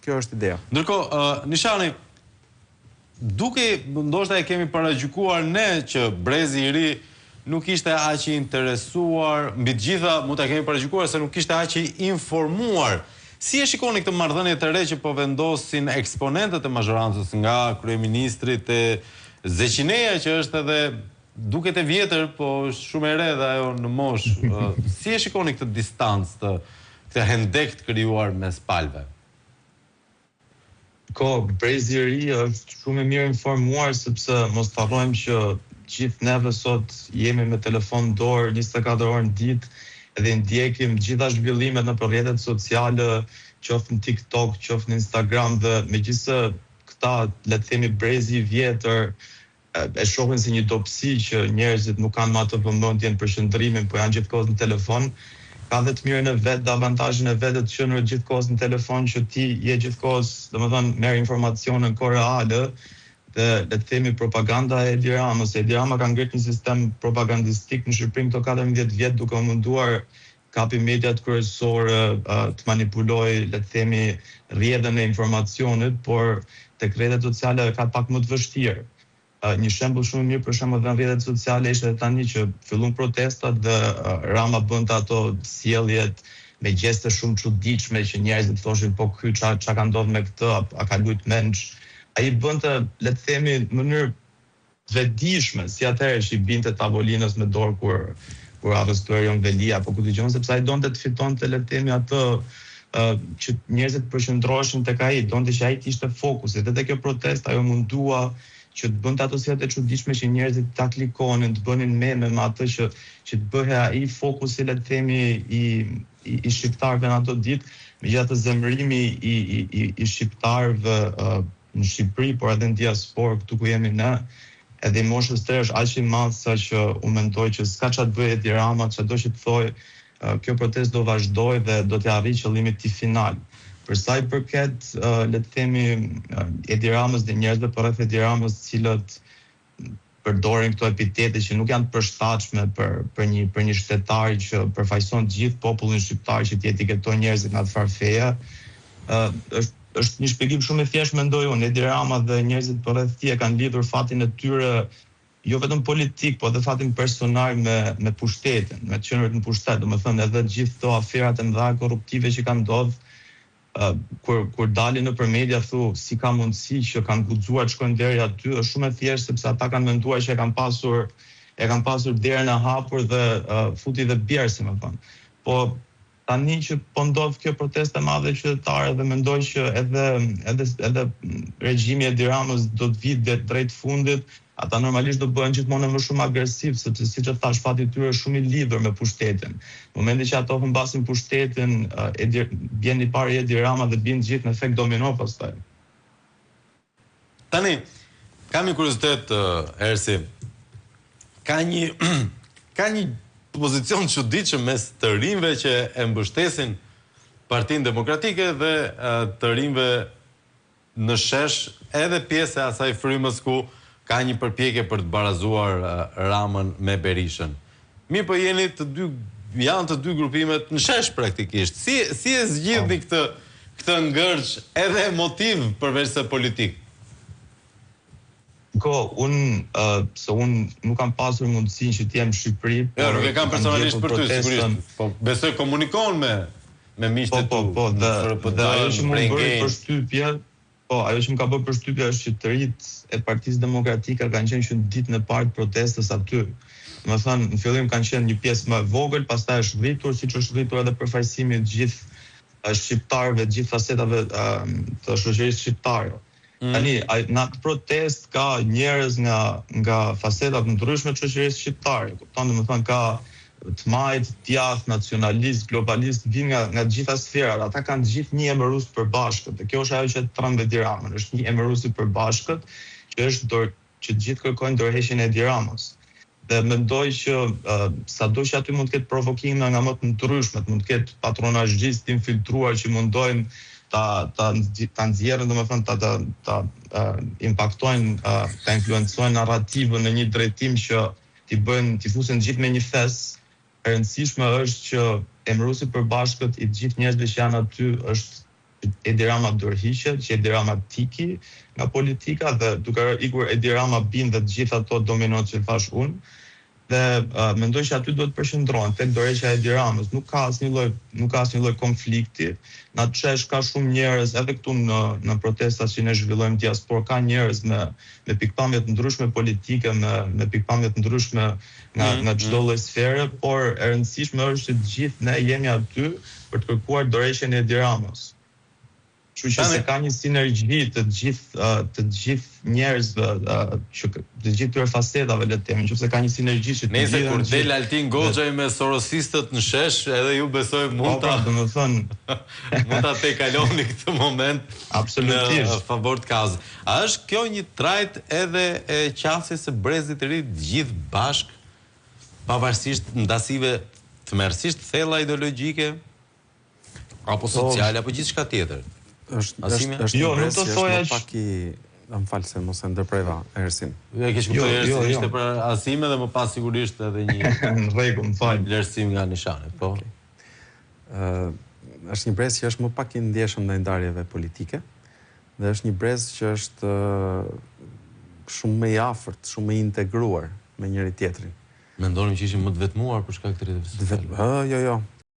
Kjo është ideja. Ndërkohë, Nishani, duke ndoshta e kemi paragjykuar ne që Brezi i ri nuk ishte aq i interesuar, mbi të gjitha mund ta kemi paragjykuar se nuk ishte aq i informuar. Si e shikoni këtë marrëdhënie të re që po vendosin eksponentët e mazhorancës, nga kryeministri te Zeqineja, që është edhe duket e vjetër, po shumë e re dhe ajo në moshë. Si e shikoni këtë distancë, këtë hendek të krijuar mes palëve? Brezi i ri është shumë e mirë informuar, sepse mos të harrojmë që gjithë neve sot jemi me telefon dorë 24 orë në ditë, edhe ndjekim gjitha zhvillimet në rrjetet sociale, qoftë në TikTok, qoftë në Instagram, dhe megjithëse këta, le të themi, Brezi i vjetër e shohin si një dobësi që njerëzit nuk kanë më atë vëmendjen për shndrimin, po janë gjithkohës në telefon. Ka dhe të mirën e vetë, dhe avantazhin e vetë të qenë gjithkohës në telefon, që ti je gjithkohës, domethënë, merr informacione në kohë reale, dhe le të themi propaganda e Edi Ramës. Edi Rama ka ngritur një sistem propagandistik në Shqipëri këto 14 vjet, duke munduar kapi mediat kryesore të manipuloj, le të themi, rrjedhën e informacionit, por tek rrjetet sociale ka pak më të vështirë. Një shembull shumë i mirë për shembull në rrjetet sociale ishte tani që fillun protestat dhe Rama bënte ato sjelljet me gjeste shumë çuditshme që njerëzit thoshin po ky ç'a ka ndodhur me këtë, a ka lut menç. Ai bënte, le të themi, në mënyrë vetëdijshme, si atëherë që i binte tavolinës me dorë kur arrestuar Jon Velia, apo ku dëgjon, sepse ai donte të fitonte, le të themi, atë që njerëzit përqendroheshin tek ai, donte që ai të ishte fokusi. Dhe te kjo protestë ajo mundua që të bënte ato sjellje të çuditshme që njerëzit ta klikonin, të bënin meme me atë që të bëhej ai fokusi, le të themi, i shqiptarëve në ato ditë, megjithatë zemërimi i shqiptarëve në Shqipëri, por edhe në diasporë, këtu ku jemi ne, edhe i moshës të re është aq i madh sa që u mendoj që s'ka ç'a të bëjë Edi Rama, çdo që të thojë, kjo protestë do vazhdojë dhe do të arrijë qëllimin e tij final. Për sa i përket, le të themi, Edi Ramës dhe njerëzve përreth Edi Ramës, të cilët përdorin këto epitete që nuk janë të përshtatshme për një shtetar që përfaqëson të gjithë popullin shqiptar, që të etiketon njerëzit nga të farë feje, është një shpjegim shumë i thjeshtë, mendoj unë. Edi Rama dhe njerëzit përreth tij kanë lidhur fatin e tyre jo vetëm politik, po edhe fatin personal me pushtetin, me të qenërit në pushtet. Domethënë edhe gjithë këto aferat e mëdha korruptive që kanë ndodhur, kur dalin nëpër media thu si ka mundësi që kanë guxuar të shkojnë deri aty, është shumë e thjeshtë sepse ata kanë menduar që e kanë pasur derën e hapur dhe futi dhe bjerë, si më thon. Po tani që po ndodh kjo protestë e madhe qytetare, dhe mendoj që edhe regjimi i Edi Ramës do të vijë drejt fundit, ata normalisht do bëhen gjithmonë më shumë agresiv, sepse siç e thash, fati i tyre është shumë i lidhur me pushtetin. Në momentin që ato humbasin pushtetin, bjen i parë Edi Rama dhe bjen gjithë në efekt domino pastaj. Tani, kam një kuriozitet, Ersi. Ka një pozicion çuditshëm mes të rinjve që e mbështesin Partinë Demokratike dhe të rinjve në shesh, edhe pjesë e asaj frymës ku ka një përpjekje për të barazuar Ramën me Berishën. Mirë, po janë të dy grupimet në shesh praktikisht. Si e zgjidhni këtë ngërç edhe emotiv përveç se politik? Se unë nuk kam pasur mundësinë që t'jem në Shqipëri. Nuk e kam personalisht për ty, sigurisht. Po besoj komunikon me miqtë tu. Dhe ajo që më bëri përshtypje, ajo që më ka bërë përshtypje është që të rinjt e Partisë Demokratike kanë qenë që në ditën e parë të protestës aty. Do të thënë, në fillim kanë qenë një pjesë më e vogël, pastaj është rritur, siç është rritur edhe përfaqësimi i gjithë shqiptarëve, të gjithë fasetave të shoqërisë shqiptare. Tani, në atë protest ka njerëz nga fasetat ndryshme të shoqërisë shqiptare. Kupton, domethënë ka të majt, djath, nacionalist, globalist, vinë nga gjitha sferat. Ata kanë gjithë një emërus të përbashkët. Dhe kjo është ajo që tron Edi Ramën, është një emërus i përbashkët që gjithë kërkojnë dorëheqjen e Edi Ramës. Dhe mendoj që sado që aty mund të ketë provokime nga më të ndryshmet, mund të ketë patronazhistë infiltruar që mundojnë ta nxjerrin, domethënë ta impaktojnë, ta influencojnë narrativën në një drejtim që t'i fusin gjithë me një fes. E rëndësishme është që emërusi përbashkët i gjithë njerëzve që janë aty është Edi Rama dorëhiqet, që Edi Rama tiki nga politika dhe duke ikur Edi Rama bin dhe të gjitha ato dominot që thash unë, dhe mendoj që aty duhet përqendrohen tek dorëheqja e Edi Ramës. Nuk ka asnjë lloj konflikti. Na çesh ka shumë njerëz edhe këtu në protestat që ne zhvillojmë diaspor, ka njerëz me pikpamje të ndryshme politike, me pikpamje të ndryshme nga çdo lloj sfere, por e rëndësishme është që të gjithë ne jemi aty për të kërkuar dorëheqjen e Edi Ramës. Kështu që se ka një sinergji të gjithë njerëzve, të gjithë këtyre fasetave, le të themi, nëse ka një sinergji që të Nëse kur del Altin Goxhaj me sorosistët në shesh, edhe ju besoj mund ta tejkaloni këtë moment absolutisht në favor të kazës. A është kjo një trajt edhe e qasjes së brezit të ri të gjithë bashk, pavarësisht ndasive tmerrsisht thella ideologjike apo sociale apo gjithçka tjetër? Jo, nuk të thoja që... Më falë se mos e ndërpreva, Ersin. E kesh kuptoj Ersin, ishte për Asime dhe më pas sigurisht edhe një... Në rregull, më falë. Vlerësim nga nishane, po. Është një brez që është më pak i ndjeshëm ndaj ndarjeve politike, dhe është një brez që është shumë më i afërt, shumë më i integruar me njëri tjetrin. Mendonim që ishim më të vetmuar për shkak të rrjeteve sociale. Jo.